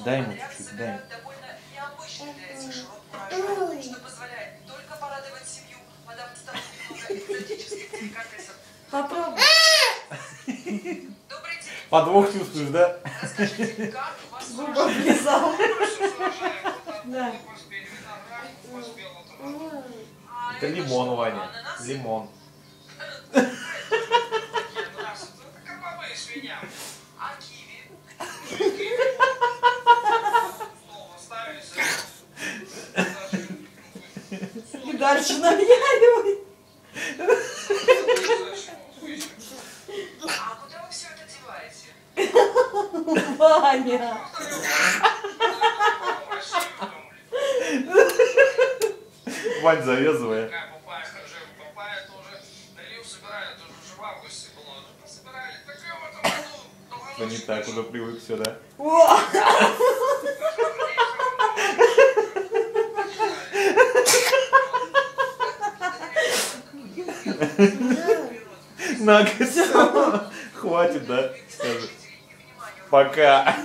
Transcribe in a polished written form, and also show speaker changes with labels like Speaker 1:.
Speaker 1: Дай ему чуть-чуть, дай.
Speaker 2: Попробуй.
Speaker 1: Подвох чувствуешь, да?
Speaker 2: Зубы облизал. Да.
Speaker 1: Это лимон, Ваня. Лимон.
Speaker 2: И дальше наяривай.
Speaker 3: А куда вы все это деваете?
Speaker 2: Ваня.
Speaker 1: Вань, завязывая.
Speaker 3: Папайя тоже налив собирали, тоже уже в августе было. Собирали, так в этом году.
Speaker 1: Да не так, уже привык все, да?
Speaker 2: О!
Speaker 1: На, хватит, да? Скажи. Пока.